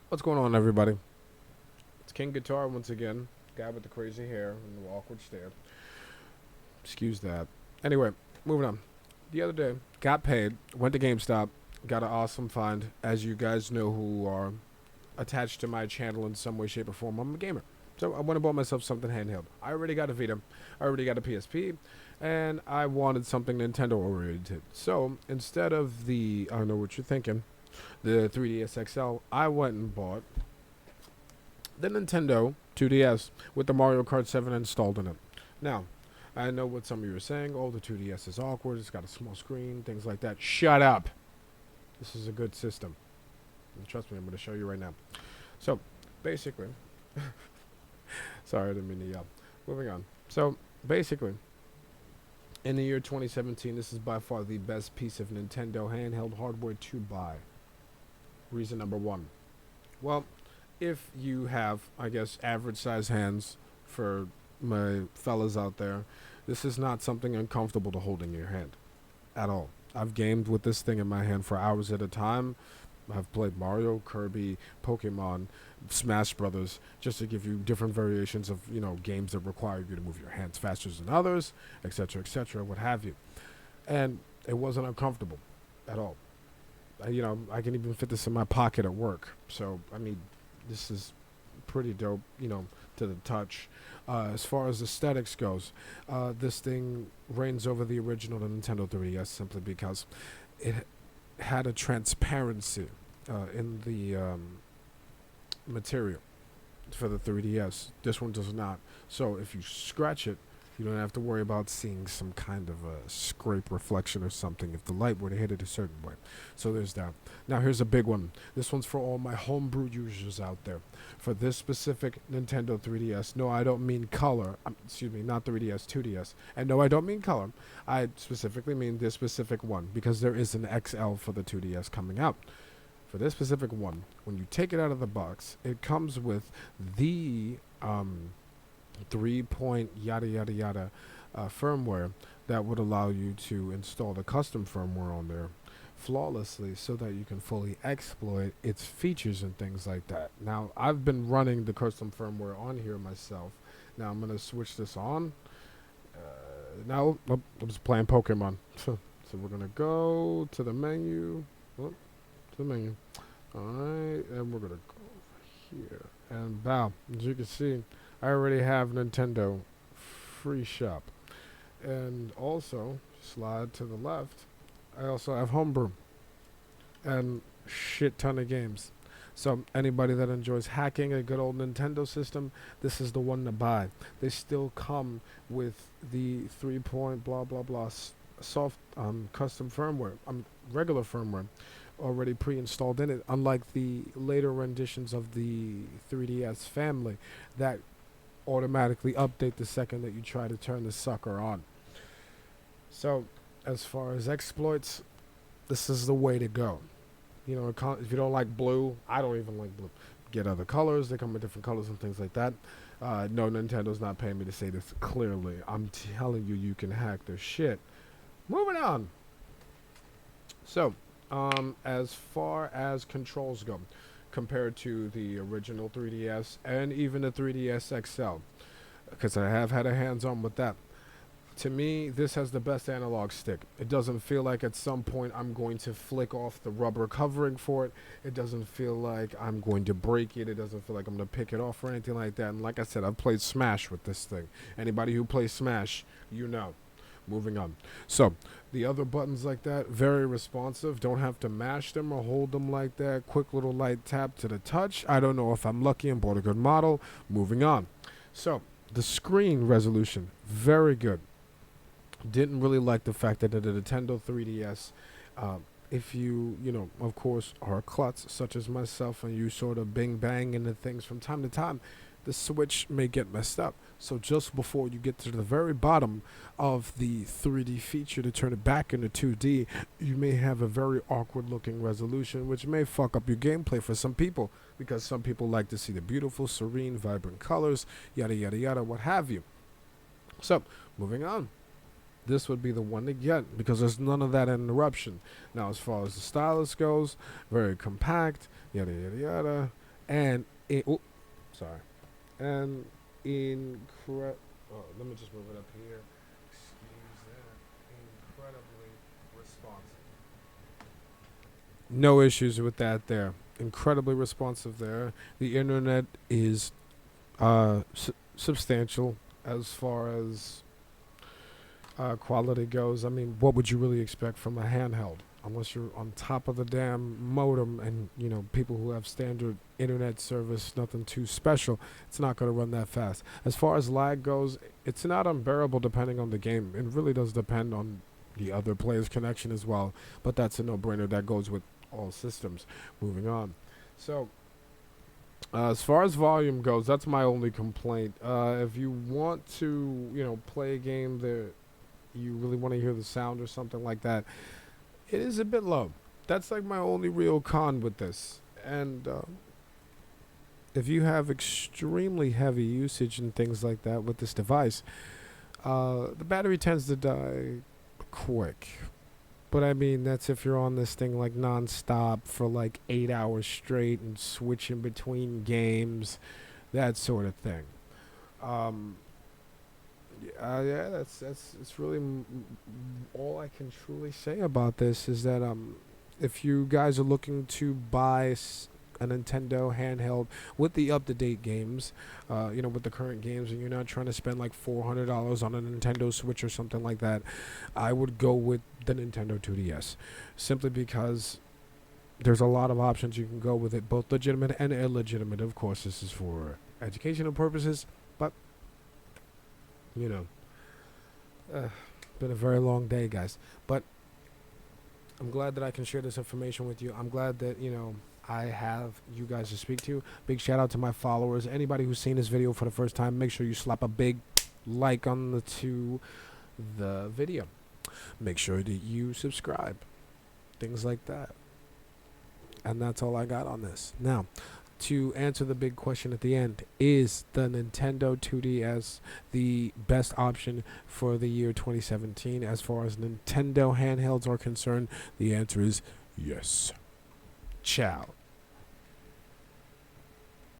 What's going on, everybody? It's King Guitar once again. Guy with the crazy hair and the awkward stare. Excuse that. Anyway, moving on. The other day, got paid, went to GameStop, got an awesome find. As you guys know who are attached to my channel in some way, shape, or form, I'm a gamer. So I went and bought myself something handheld. I already got a Vita, I already got a PSP, and I wanted something Nintendo oriented. So instead of I know what you're thinking, the 3DS XL, I went and bought the Nintendo 2DS with the Mario Kart 7 installed in it. Now, I know what some of you are saying. Oh, the 2DS is awkward. It's got a small screen, things like that. Shut up. This is a good system. And trust me, I'm going to show you right now. So, basically, sorry, I didn't mean to yell. Moving on. So, basically, in the year 2017, this is by far the best piece of Nintendo handheld hardware to buy. Reason number one. Well, if you have, I guess, average size hands for my fellas out there, this is not something uncomfortable to hold in your hand at all. I've gamed with this thing in my hand for hours at a time. I've played Mario, Kirby, Pokemon, Smash Brothers, just to give you different variations of, games that require you to move your hands faster than others, etc., what have you. And it wasn't uncomfortable at all. I can even fit this in my pocket at work. So, I mean, this is pretty dope, to the touch. As far as aesthetics goes, this thing reigns over the original Nintendo 3DS simply because it had a transparency in the material for the 3DS. This one does not. So if you scratch it, you don't have to worry about seeing some kind of a scrape reflection or something if the light were to hit it a certain way. So there's that. Now here's a big one. This one's for all my homebrew users out there. For this specific Nintendo 3DS, no, I don't mean color. Excuse me, not 3DS, 2DS. And no, I don't mean color. I specifically mean this specific one because there is an XL for the 2DS coming out. For this specific one, when you take it out of the box, it comes with the 3-point yada yada yada firmware that would allow you to install the custom firmware on there flawlessly so that you can fully exploit its features and things like that. Now, I've been running the custom firmware on here myself. Now, I'm going to switch this on. I'm just playing Pokemon. So we're going to go to the menu. To the menu. Alright, and we're going to go over here. And bow. As you can see, I already have Nintendo Free Shop. And also, slide to the left, I also have Homebrew. And shit ton of games. So anybody that enjoys hacking a good old Nintendo system, this is the one to buy. They still come with the 3-point blah blah blah soft custom firmware, regular firmware already pre-installed in it, unlike the later renditions of the 3DS family that automatically update the second that you try to turn the sucker on. So, as far as exploits, this is the way to go. If you don't like blue, I don't even like blue. Get other colors. They come in different colors and things like that. No, Nintendo's not paying me to say this clearly. I'm telling you, you can hack their shit. Moving on. So, as far as controls go, compared to the original 3DS and even the 3DS XL, because I have had a hands-on with that. To me, this has the best analog stick. It doesn't feel like at some point I'm going to flick off the rubber covering for it. It doesn't feel like I'm going to break it. It doesn't feel like I'm going to pick it off or anything like that. And like I said, I've played Smash with this thing. Anybody who plays Smash, you know. Moving on. So, the other buttons like that, very responsive. Don't have to mash them or hold them like that. Quick little light tap to the touch. I don't know if I'm lucky and bought a good model. Moving on. So, the screen resolution, very good. Didn't really like the fact that the Nintendo 3DS, if you, of course, are a klutz such as myself and you sort of bing bang into things from time to time, the switch may get messed up. So just before you get to the very bottom of the 3D feature to turn it back into 2D, you may have a very awkward looking resolution, which may fuck up your gameplay for some people, because some people like to see the beautiful, serene, vibrant colors, yada yada yada, what have you. So, moving on. This would be the one to get because there's none of that interruption. Now, as far as the stylus goes, very compact, yada yada yada. and sorry, and let me just move it up here. Excuse that. Incredibly responsive. No issues with that there. Incredibly responsive there. The internet is substantial as far as quality goes. I mean, what would you really expect from a handheld? Unless you're on top of the damn modem and, people who have standard internet service, nothing too special, it's not going to run that fast. As far as lag goes, it's not unbearable depending on the game. It really does depend on the other player's connection as well, but that's a no-brainer. That goes with all systems. Moving on. So, as far as volume goes, that's my only complaint. If you want to, play a game that you really want to hear the sound or something like that, it is a bit low. That's like my only real con with this. And if you have extremely heavy usage and things like that with this device, the battery tends to die quick. But I mean, that's if you're on this thing like nonstop for like 8 hours straight and switching between games, that sort of thing. Yeah, that's really all I can truly say about this is that if you guys are looking to buy a Nintendo handheld with the up-to-date games, with the current games, and you're not trying to spend like $400 on a Nintendo Switch or something like that, I would go with the Nintendo 2DS, simply because there's a lot of options you can go with it, both legitimate and illegitimate. Of course, this is for educational purposes, but been a very long day, guys. But I'm glad that I can share this information with you. I'm glad that, I have you guys to speak to. Big shout out to my followers. Anybody who's seen this video for the first time, make sure you slap a big like on the video. Make sure that you subscribe. Things like that. And that's all I got on this. Now, to answer the big question at the end, is the Nintendo 2DS the best option for the year 2017 as far as Nintendo handhelds are concerned? The answer is yes. Ciao.